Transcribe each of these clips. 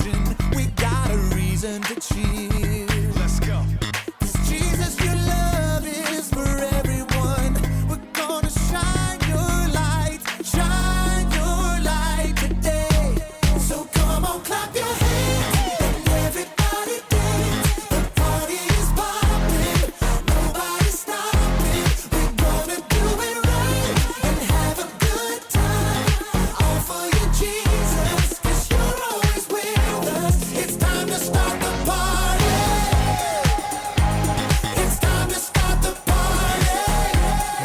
watching, we got a reason to cheer. Let's go. 'Cause Jesus, your love is for everyone. We're gonna shine your light today. So come on, clap your hands and everybody dance. The party is popping, nobody's stopping. We're gonna do it right and have a good time. All for you, Jesus, 'cause you're always with us. It's time to start the party. It's time to start the party.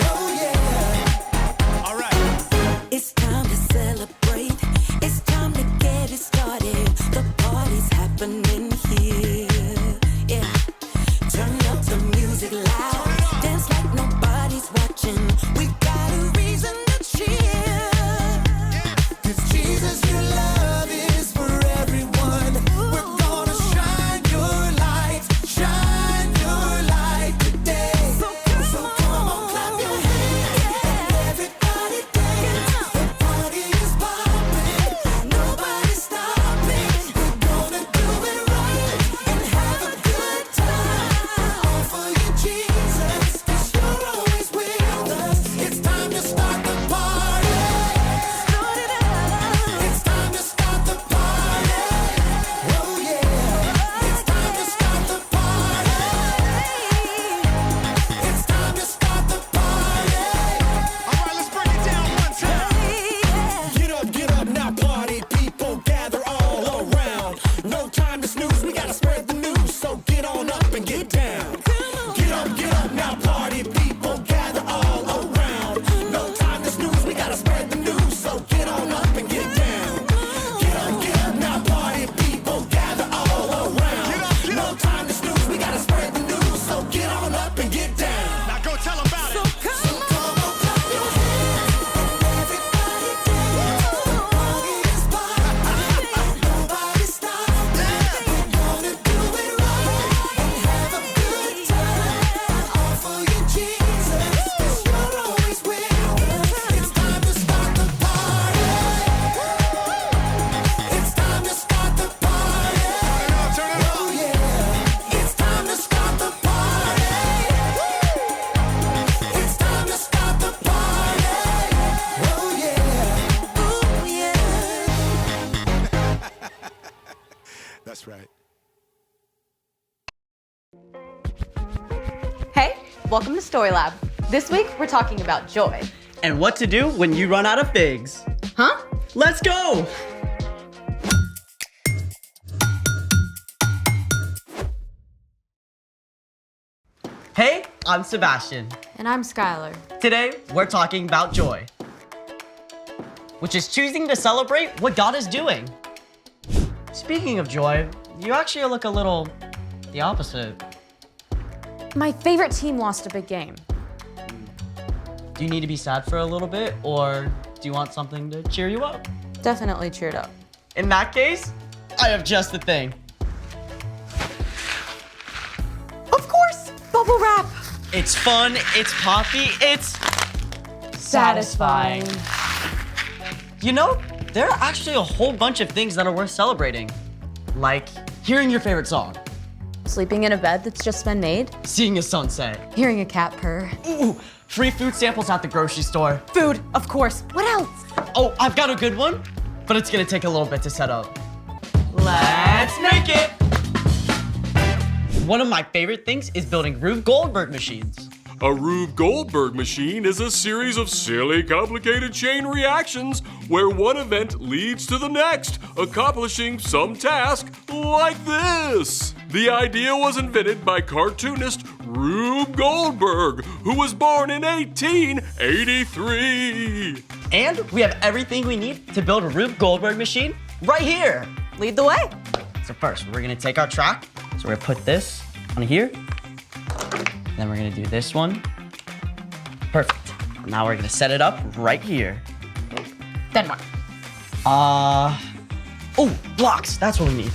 Oh yeah. All right. It's time to celebrate. It's time to get it started. The party's happening here. Yeah. Turn up the music loud. Dance like nobody's watching. We got a reason to cheer. 'Cause Jesus, your love is for everyone. We're gonna shine your light today. So come on, clap your hands and everybody dance. The party is popping, nobody's stopping. We're gonna do it right and have a good time. All for you, Jesus, 'cause you're always with us. It's time to start the party. Start it up. It's time to start the party. Oh yeah. It's time to start the party. It's time to start the party. All right, let's break it down one time. Get up now, party people, gather all around. No time to snooze, we gotta spread the news, so get on up and get down. Get up now, party people, gather all around. No time to snooze, we gotta spread the news, so get on up and get down. Get up now, party people, gather all around. No time to snooze, we gotta spread the news, so get on up and get down. Now go tell them about it. So come on, clap your hands and everybody dance. The party is popping, nobody's stopping. We're gonna do it right and have a good time. All for you, Jesus, 'cause you're always with us. It's time to start the party. It's time to start the party. Oh yeah. It's time to start the party. It's time to start the party. Oh yeah. Oh yeah. That's right. Hey, welcome to Story Lab. This week, we're talking about joy. And what to do when you run out of figs. Huh? Let's go! Hey, I'm Sebastian. And I'm Skylar. Today, we're talking about joy, which is choosing to celebrate what God is doing. Speaking of joy, you actually look a little the opposite. My favorite team lost a big game. Do you need to be sad for a little bit, or do you want something to cheer you up? Definitely cheered up. In that case, I have just the thing. Of course, bubble wrap. It's fun, it's poppy, it's Satisfying. You know, there are actually a whole bunch of things that are worth celebrating. Like hearing your favorite song, Sleeping in a bed that's just been made. seeing a sunset, Hearing a cat purr. ooh, free food samples at the grocery store. Food, of course. What else? Oh, I've got a good one, but it's gonna take a little bit to set up. Let's make it! One of my favorite things is building Rube Goldberg machines. A Rube Goldberg machine is a series of silly, complicated chain reactions where one event leads to the next, accomplishing some task like this. The idea was invented by cartoonist Rube Goldberg, who was born in 1883. And we have everything we need to build a Rube Goldberg machine right here. Lead the way. So first, we're gonna take our track. So we're gonna put this on here. Then we're gonna do this one. Perfect. Now we're gonna set it up right here. Then what? Oh, blocks, that's what we need.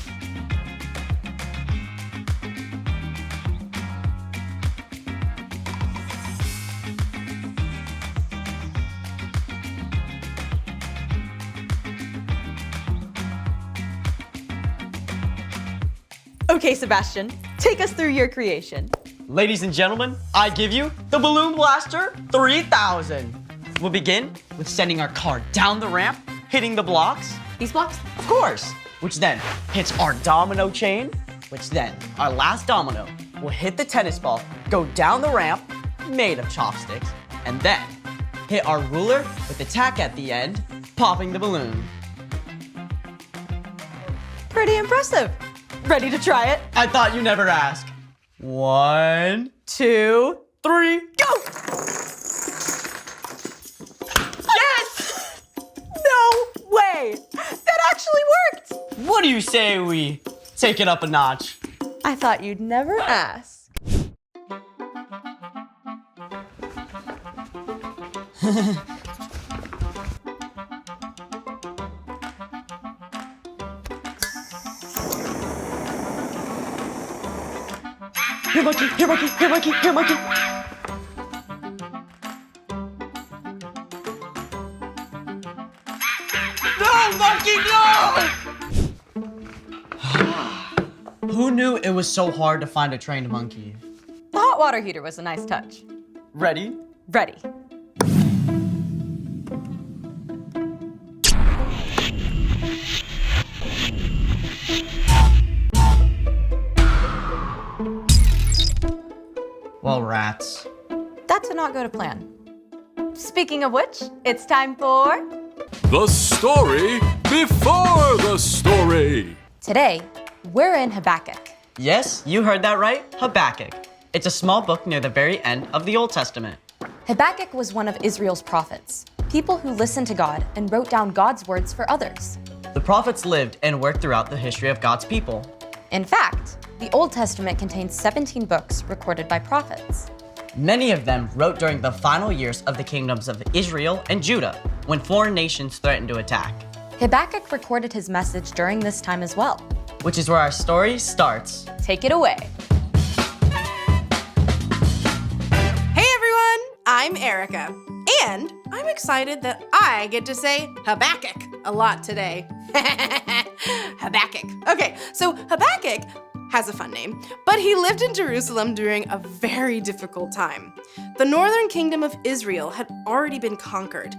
Okay, Sebastian, take us through your creation. Ladies and gentlemen, I give you the Balloon Blaster 3000. We'll begin with sending our car down the ramp, hitting the blocks. These blocks? Of course, which then hits our domino chain, which then our last domino will hit the tennis ball, go down the ramp, made of chopsticks, and then hit our ruler with the tack at the end, popping the balloon. Pretty impressive. Ready to try it? I thought you never ask. 1, 2, 3, go! yes! No way! That actually worked! What do you say we take it up a notch? I thought you'd never ask. Here, monkey, here, monkey, here, monkey, here, monkey. No, monkey, no! Who knew it was so hard to find a trained monkey? The hot water heater was a nice touch. Ready? Ready. Well, rats. That did not go to plan. Speaking of which, it's time for... The story before the story. Today, we're in Habakkuk. Yes, you heard that right, Habakkuk. It's a small book near the very end of the Old Testament. Habakkuk was one of Israel's prophets, people who listened to God and wrote down God's words for others. The prophets lived and worked throughout the history of God's people. In fact, the Old Testament contains 17 books recorded by prophets. Many of them wrote during the final years of the kingdoms of Israel and Judah, when foreign nations threatened to attack. Habakkuk recorded his message during this time as well. Which is where our story starts. Take it away. Hey everyone, I'm Erica, and I'm excited that I get to say Habakkuk a lot today. Habakkuk. Okay, so Habakkuk has a fun name, but he lived in Jerusalem during a very difficult time. The northern kingdom of Israel had already been conquered.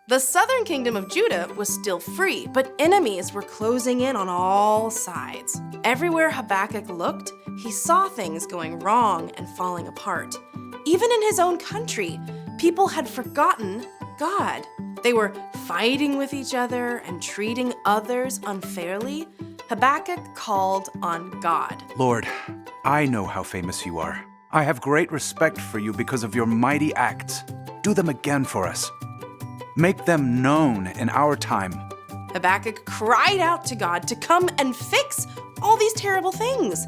The southern kingdom of Judah was still free, but enemies were closing in on all sides. Everywhere Habakkuk looked, he saw things going wrong and falling apart. Even in his own country, people had forgotten God. They were fighting with each other and treating others unfairly. Habakkuk called on God. Lord, I know how famous you are. I have great respect for you because of your mighty acts. Do them again for us. Make them known in our time. Habakkuk cried out to God to come and fix all these terrible things.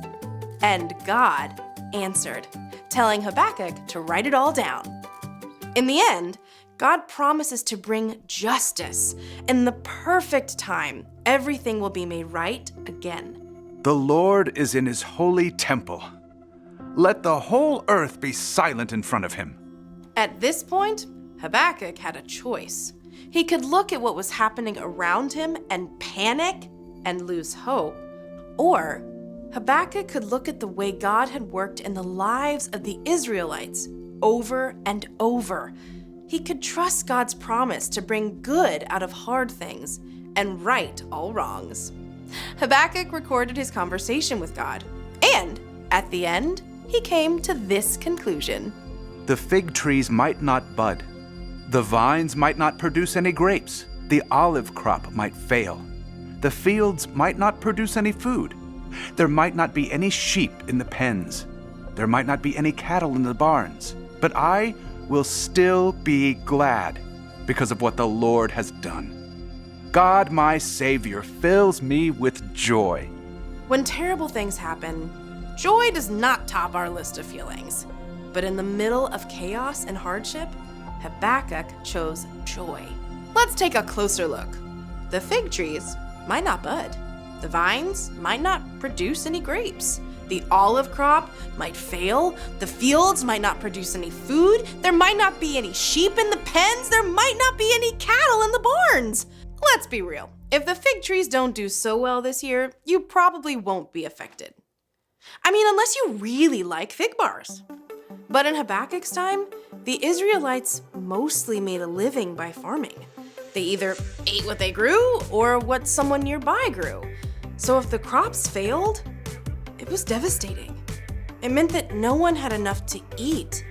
And God answered, telling Habakkuk to write it all down. In the end, God promises to bring justice. In the perfect time, everything will be made right again. The Lord is in his holy temple. Let the whole earth be silent in front of him. At this point, Habakkuk had a choice. He could look at what was happening around him and panic and lose hope. Or Habakkuk could look at the way God had worked in the lives of the Israelites over and over. He could trust God's promise to bring good out of hard things and right all wrongs. Habakkuk recorded his conversation with God, and at the end, he came to this conclusion. The fig trees might not bud. The vines might not produce any grapes. The olive crop might fail. The fields might not produce any food. There might not be any sheep in the pens. There might not be any cattle in the barns. But I will still be glad because of what the Lord has done. God, my Savior, fills me with joy. When terrible things happen, joy does not top our list of feelings. But in the middle of chaos and hardship, Habakkuk chose joy. Let's take a closer look. The fig trees might not bud. The vines might not produce any grapes. The olive crop might fail. The fields might not produce any food. There might not be any sheep in the pens. There might not be any cattle in the barns. Let's be real. If the fig trees don't do so well this year, you probably won't be affected. I mean, unless you really like fig bars. But in Habakkuk's time, the Israelites mostly made a living by farming. They either ate what they grew or what someone nearby grew. So if the crops failed, it was devastating. It meant that no one had enough to eat.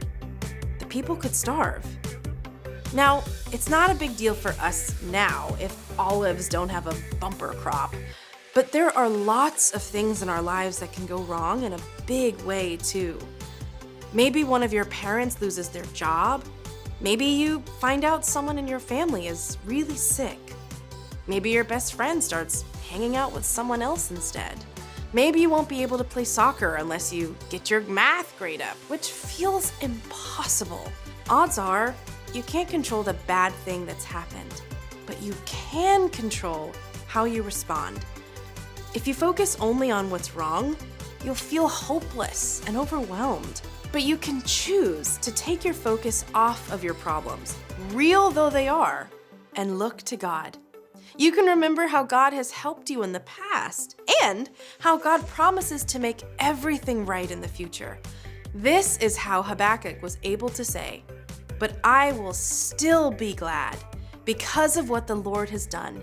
The people could starve. Now, it's not a big deal for us now if olives don't have a bumper crop, but there are lots of things in our lives that can go wrong in a big way too. Maybe one of your parents loses their job. Maybe you find out someone in your family is really sick. Maybe your best friend starts hanging out with someone else instead. Maybe you won't be able to play soccer unless you get your math grade up, which feels impossible. Odds are, you can't control the bad thing that's happened, but you can control how you respond. If you focus only on what's wrong, you'll feel hopeless and overwhelmed. But you can choose to take your focus off of your problems, real though they are, and look to God. You can remember how God has helped you in the past and how God promises to make everything right in the future. This is how Habakkuk was able to say, "But I will still be glad because of what the Lord has done.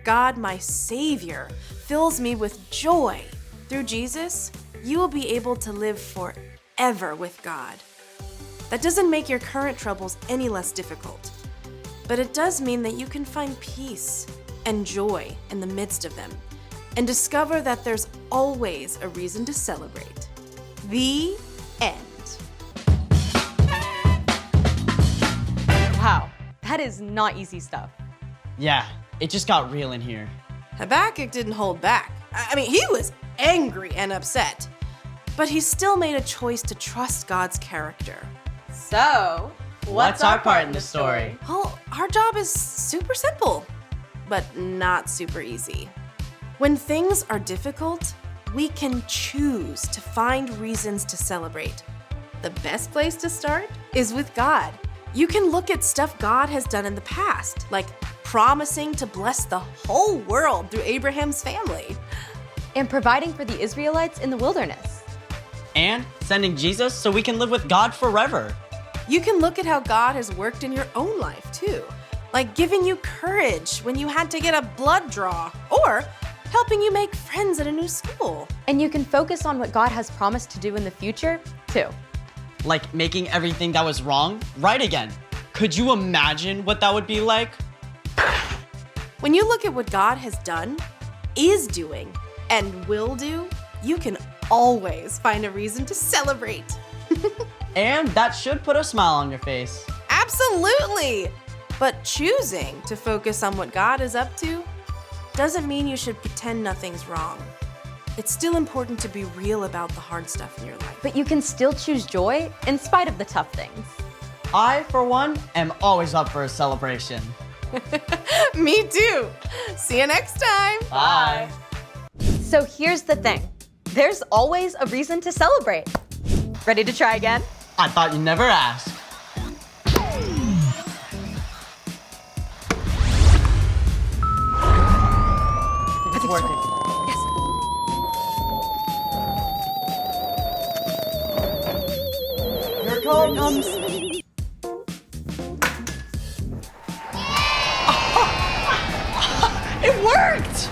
God, my Savior, fills me with joy. Through Jesus, you will be able to live forever with God." That doesn't make your current troubles any less difficult, but it does mean that you can find peace and joy in the midst of them and discover that there's always a reason to celebrate. The end. Wow, that is not easy stuff. Yeah, it just got real in here. Habakkuk didn't hold back. I mean, he was angry and upset, but he still made a choice to trust God's character. So, What's our part in the story? Well, our job is super simple, but not super easy. When things are difficult, we can choose to find reasons to celebrate. The best place to start is with God. You can look at stuff God has done in the past, like promising to bless the whole world through Abraham's family. and providing for the Israelites in the wilderness. And sending Jesus so we can live with God forever. You can look at how God has worked in your own life too, like giving you courage when you had to get a blood draw, or helping you make friends at a new school. And you can focus on what God has promised to do in the future, too. Like making everything that was wrong right again. Could you imagine what that would be like? When you look at what God has done, is doing, and will do, you can always find a reason to celebrate. And that should put a smile on your face. Absolutely! But choosing to focus on what God is up to doesn't mean you should pretend nothing's wrong. It's still important to be real about the hard stuff in your life. But you can still choose joy in spite of the tough things. I, for one, am always up for a celebration. Me too! See you next time! Bye. So here's the thing. There's always a reason to celebrate. Ready to try again? I thought you'd never ask. It's working. Here it comes. It worked!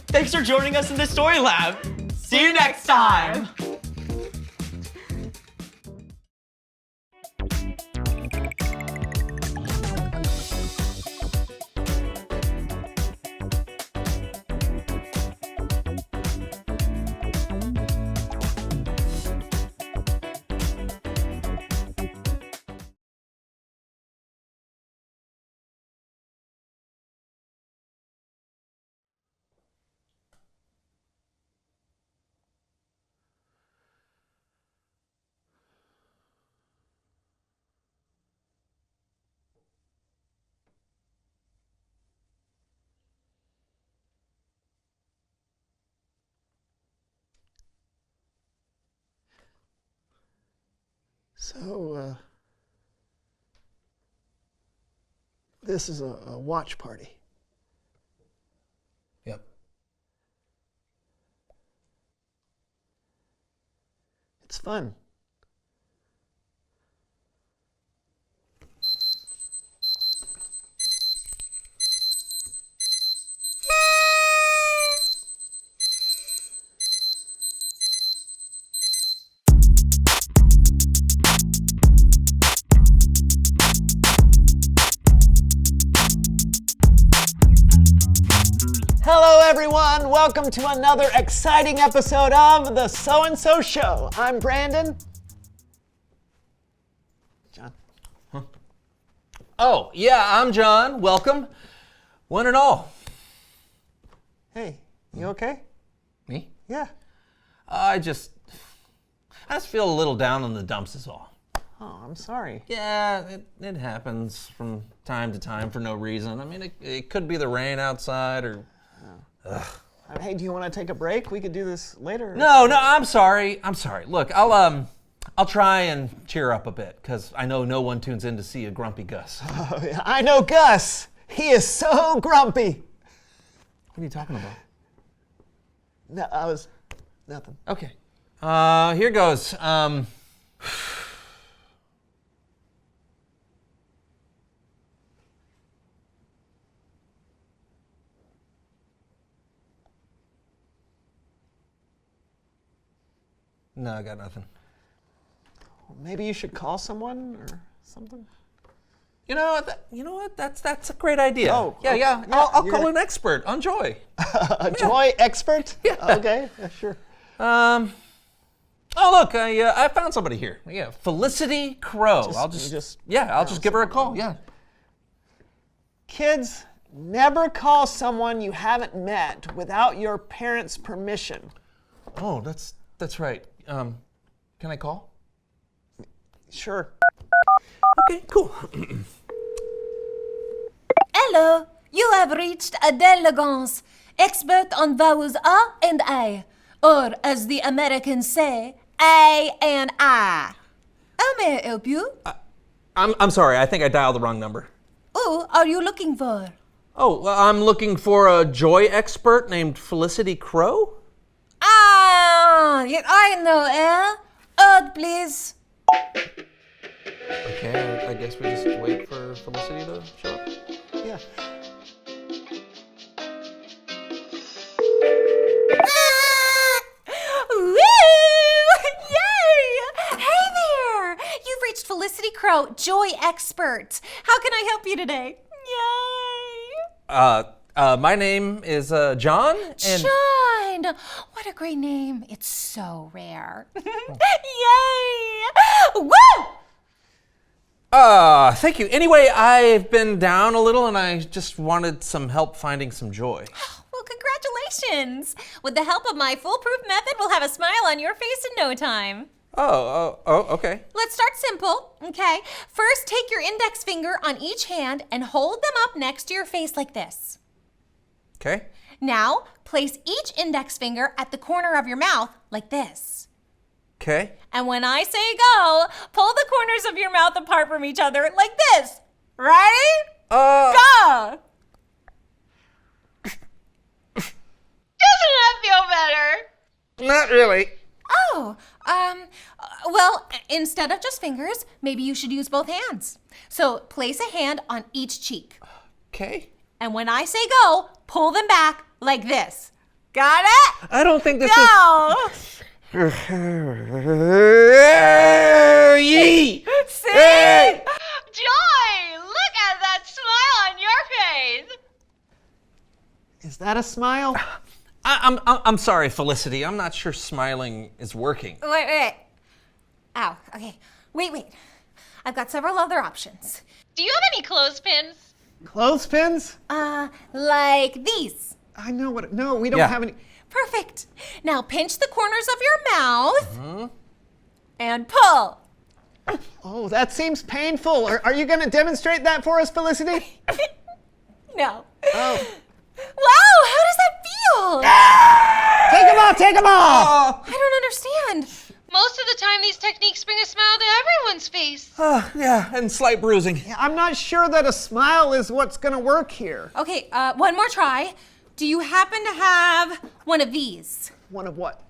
Thanks for joining us in the Story Lab. See you next time. So, this is a watch party. Yep. It's fun. Hello, everyone. Welcome to another exciting episode of the So and So Show. I'm Brandon. John. Oh, yeah, I'm John. Welcome. One and all. Hey, you okay? Me? Yeah. I just feel a little down in the dumps is all. Oh, I'm sorry. Yeah, it happens from time to time for no reason. I mean, it could be the rain outside or... Hey, do you want to take a break? We could do this later. No, I'm sorry. Look, I'll try and cheer up a bit, because I know no one tunes in to see a grumpy Gus. Oh, yeah, I know Gus. He is so grumpy. What are you talking about? No, nothing. Okay. Here goes. No, I got nothing. Maybe you should call someone or something. You know what? That's a great idea. Oh, yeah. oh, I'll you're call gonna- an expert on joy. A joy expert? Yeah. Okay, yeah, sure. Oh look, I found somebody here. Yeah, Felicity Crow. I'll just give her a call. Yeah. Kids, never call someone you haven't met without your parents' permission. Oh, that's right. Can I call? Sure. Okay, cool. Hello, you have reached D'Elegance, expert on vowels A and I, or as the Americans say, A and I. How may I help you? I'm sorry. I think I dialed the wrong number. Who are you looking for? Oh, well, I'm looking for a joy expert named Felicity Crow. I know, Hold, please. Okay, I guess we just wait for Felicity to show up. Yeah. Woo! Yay! Hey there! You've reached Felicity Crow, Joy Expert. How can I help you today? Yay! My name is John, and John! What a great name. It's so rare. Yay! Woo! thank you. Anyway, I've been down a little, and I just wanted some help finding some joy. Well, congratulations. With the help of my foolproof method, we'll have a smile on your face in no time. Oh, okay. Let's start simple, okay? First, take your index finger on each hand and hold them up next to your face like this. Okay. Now, place each index finger at the corner of your mouth like this. Okay. And when I say go, pull the corners of your mouth apart from each other like this. Ready? Go! Doesn't that feel better? Not really. Oh, well, instead of just fingers, maybe you should use both hands. So place a hand on each cheek. Okay. And when I say go, pull them back like this. Got it? I don't think this Go! Yee! See? Joy! Look at that smile on your face! Is that a smile? I'm sorry, Felicity. I'm not sure smiling is working. Wait. Ow, okay. Wait. I've got several other options. Do you have any clothespins? Clothespins? Like these. I know what. No, we don't Yeah. have any. Perfect. Now pinch the corners of your mouth and pull. Oh, that seems painful. Are you going to demonstrate that for us, Felicity? No. Oh. Wow, how does that feel? Take them off! Take them off! I don't understand. Most of the time, these techniques bring a smile to everyone's face. Yeah, and slight bruising. I'm not sure that a smile is what's going to work here. Okay, one more try. Do you happen to have one of these? One of what?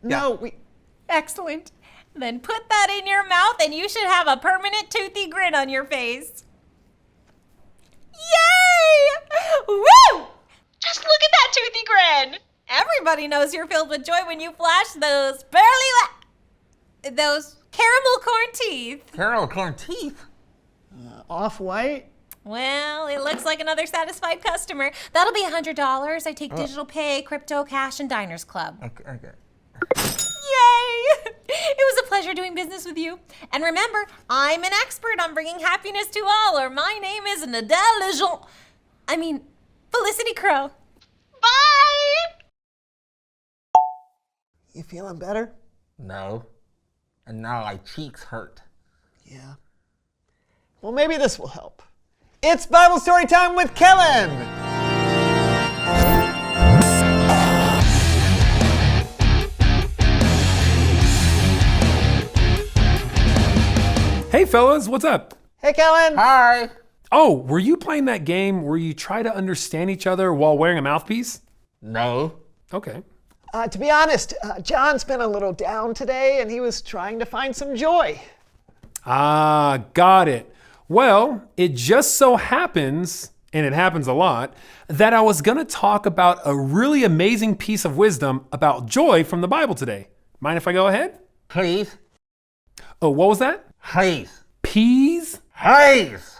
No, we. Excellent. Then put that in your mouth and you should have a permanent toothy grin on your face. Yay! Woo! Just look at that toothy grin. Everybody knows you're filled with joy when you flash those those caramel corn teeth. Caramel corn teeth? Off-white? Well, it looks like another satisfied customer. That'll be $100. I take digital pay, crypto, cash, and Diners Club. Okay. Yay! It was a pleasure doing business with you. And remember, I'm an expert on bringing happiness to all, or my name is Felicity Crow. Bye! You feeling better? No. And now my cheeks hurt. Yeah. Well, maybe this will help. It's Bible story time with Kellen! Hey fellas, what's up? Hey, Kellen! Hi. Oh, were you playing that game where you try to understand each other while wearing a mouthpiece? No. Okay. To be honest, John's been a little down today and he was trying to find some joy. Ah, got it. Well, it just so happens, and it happens a lot, that I was gonna talk about a really amazing piece of wisdom about joy from the Bible today. Mind if I go ahead? Please. Oh, what was that? Please. Peas? Please.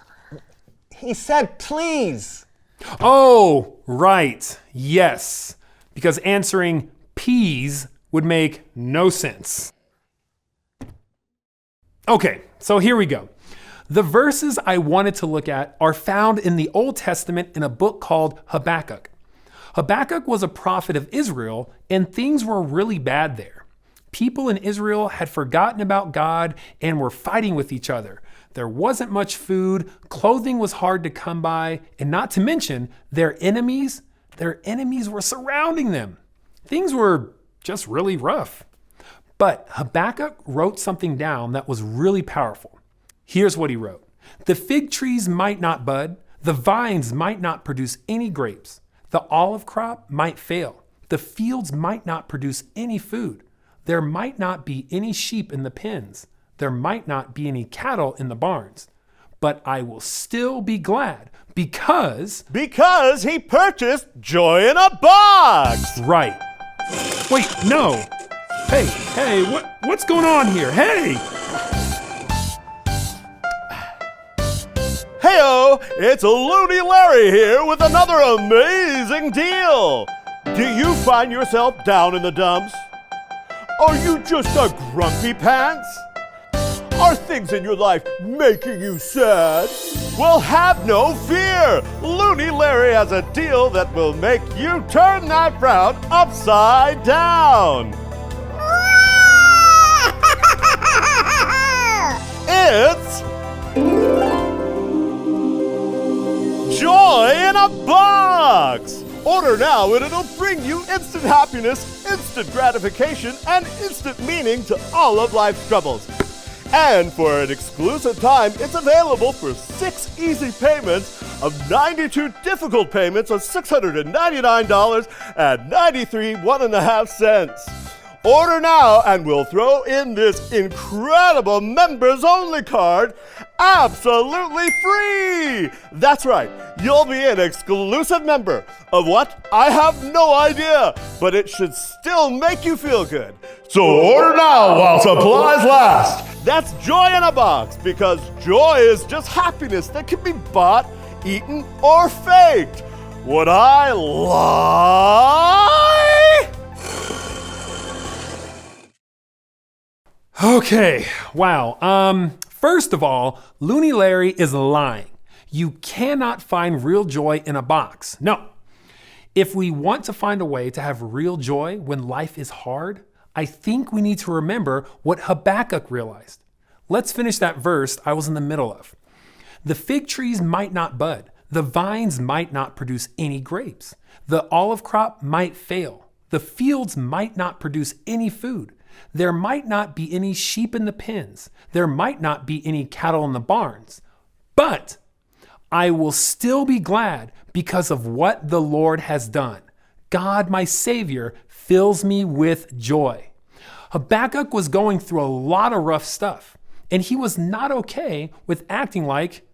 He said, please. Oh, right. Yes. Because answering peas would make no sense. Okay, so here we go. The verses I wanted to look at are found in the Old Testament in a book called Habakkuk. Habakkuk was a prophet of Israel, and things were really bad there. People in Israel had forgotten about God and were fighting with each other. There wasn't much food, clothing was hard to come by, and not to mention their enemies were surrounding them. Things were just really rough. But Habakkuk wrote something down that was really powerful. Here's what he wrote. The fig trees might not bud, the vines might not produce any grapes, the olive crop might fail, the fields might not produce any food. There might not be any sheep in the pens. There might not be any cattle in the barns. But I will still be glad because he purchased joy in a box! Right. Wait, no. Hey, what's going on here? Hey! Heyo, it's Looney Larry here with another amazing deal! Do you find yourself down in the dumps? Are you just a grumpy pants? Are things in your life making you sad? Well, have no fear! Looney Larry has a deal that will make you turn that frown upside down! It's Joy in a Box! Order now and it'll bring you instant happiness, instant gratification, and instant meaning to all of life's troubles. And for an exclusive time, it's available for 6 easy payments of 92 difficult payments of $699.93 1.5 cents. Order now and we'll throw in this incredible members-only card absolutely free! That's right, you'll be an exclusive member of what? I have no idea, but it should still make you feel good. So order now while supplies last! That's Joy in a Box, because joy is just happiness that can be bought, eaten, or faked. Would I lie? Okay, wow. First of all, Looney Larry is lying. You cannot find real joy in a box. No. If we want to find a way to have real joy when life is hard, I think we need to remember what Habakkuk realized. Let's finish that verse I was in the middle of. The fig trees might not bud. The vines might not produce any grapes. The olive crop might fail. The fields might not produce any food. There might not be any sheep in the pens. There might not be any cattle in the barns. But I will still be glad because of what the Lord has done. God, my Savior, fills me with joy. Habakkuk was going through a lot of rough stuff, and he was not okay with acting like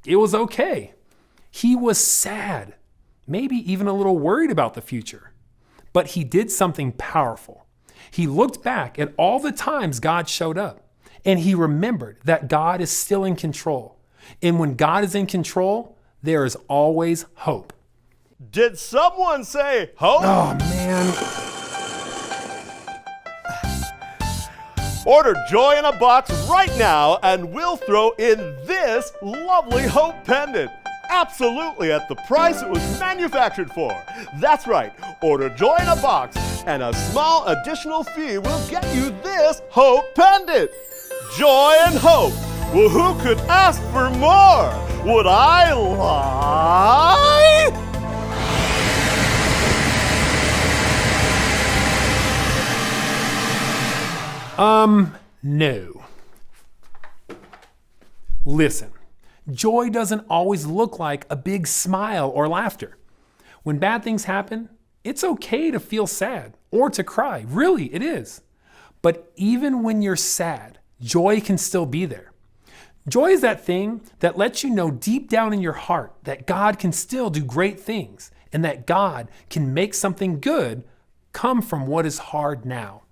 it was okay. He was sad, maybe even a little worried about the future. But he did something powerful. He looked back at all the times God showed up, and he remembered that God is still in control. And when God is in control, there is always hope. Did someone say hope? Oh, man. Order Joy in a Box right now, and we'll throw in this lovely hope pendant. Absolutely at the price it was manufactured for. That's right. Order Joy in a Box, and a small additional fee will get you this hope pendant. Joy and hope. Well, who could ask for more? Would I lie? No. Listen, joy doesn't always look like a big smile or laughter. When bad things happen, it's okay to feel sad or to cry. Really, it is. But even when you're sad, joy can still be there. Joy is that thing that lets you know deep down in your heart that God can still do great things and that God can make something good come from what is hard now.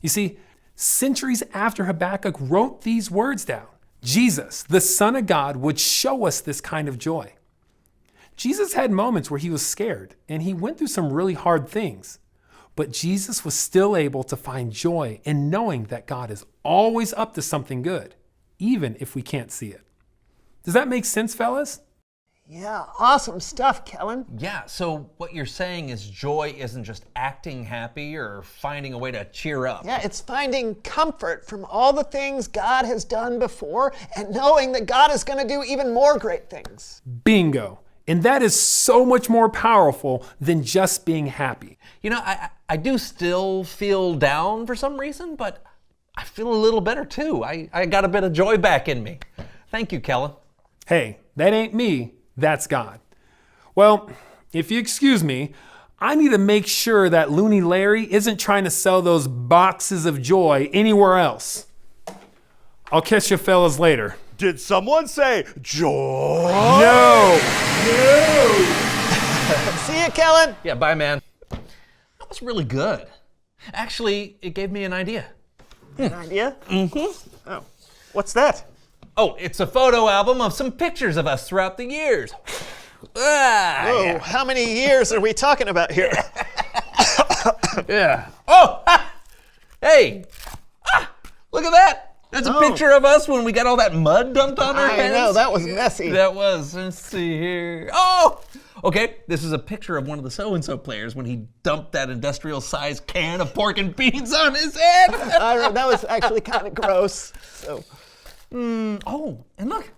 You see, centuries after Habakkuk wrote these words down, Jesus, the Son of God, would show us this kind of joy. Jesus had moments where he was scared and he went through some really hard things, but Jesus was still able to find joy in knowing that God is always up to something good, even if we can't see it. Does that make sense, fellas? Yeah, awesome stuff, Kellen. Yeah, so what you're saying is joy isn't just acting happy or finding a way to cheer up. Yeah, it's finding comfort from all the things God has done before and knowing that God is going to do even more great things. Bingo. And that is so much more powerful than just being happy. You know, I do still feel down for some reason, but I feel a little better too. I got a bit of joy back in me. Thank you, Kellen. Hey, that ain't me. That's God. Well, if you excuse me, I need to make sure that Looney Larry isn't trying to sell those boxes of joy anywhere else. I'll catch you fellas later. Did someone say joy? No! See you, Kellen. Yeah, bye, man. That was really good. Actually, it gave me an idea. An idea? Mm-hmm. Oh, what's that? Oh, it's a photo album of some pictures of us throughout the years. Whoa, how many years are we talking about here? Yeah. Oh! Hey! Look at that! That's a picture of us when we got all that mud dumped on our heads. I know, that was messy. That was. Let's see here. Oh! Okay, this is a picture of one of the so-and-so players when he dumped that industrial-sized can of pork and beans on his head. That was actually kind of gross. So. Oh, and look.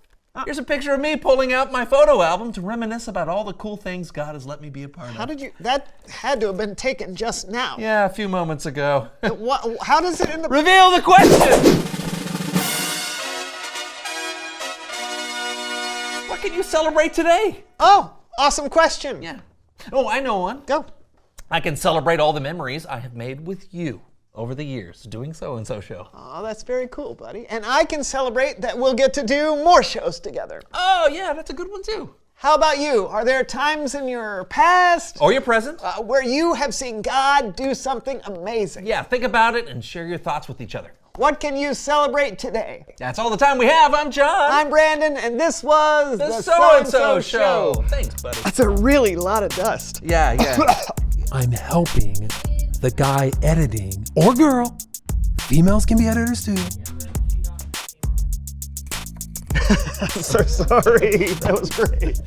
Here's a picture of me pulling out my photo album to reminisce about all the cool things God has let me be a part of. How did you? That had to have been taken just now. Yeah, a few moments ago. How does it in the... Reveal the question! What can you celebrate today? Oh, awesome question. Yeah. Oh, I know one. Go. I can celebrate all the memories I have made with you over the years doing So-and-So Show. Oh, that's very cool, buddy. And I can celebrate that we'll get to do more shows together. Oh, yeah, that's a good one too. How about you? Are there times in your past or your present where you have seen God do something amazing? Yeah, think about it and share your thoughts with each other. What can you celebrate today? That's all the time we have. I'm John. I'm Brandon, and this was the So-and-So Show. Thanks, buddy. That's a really lot of dust. Yeah. I'm helping the guy editing, or girl. Females can be editors too. I'm so sorry. That was great.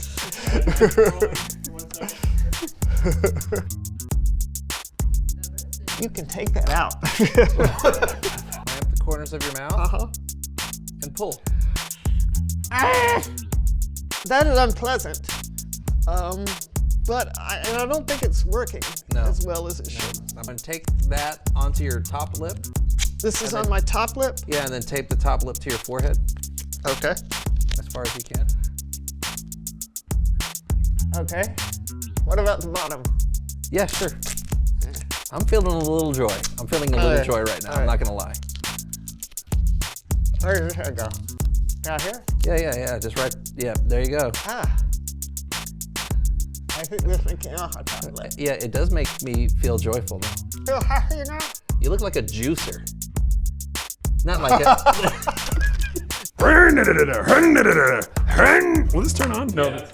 You can take that out. Clamp the corners of your mouth and pull. That is unpleasant. But I don't think it's working as well as it should. I'm going to take that onto your top lip. This is on my top lip? Yeah, and then tape the top lip to your forehead. Okay. As far as you can. Okay. What about the bottom? Yeah, sure. I'm feeling a little joy. I'm feeling a little joy right now. I'm not gonna lie. Where does this go? Down here? Yeah. Just right. Yeah, there you go. Ah. I think this one came off a tablet. Yeah, it does make me feel joyful now. Feel happy now? You look like a juicer. Not like a. Will this turn on? No.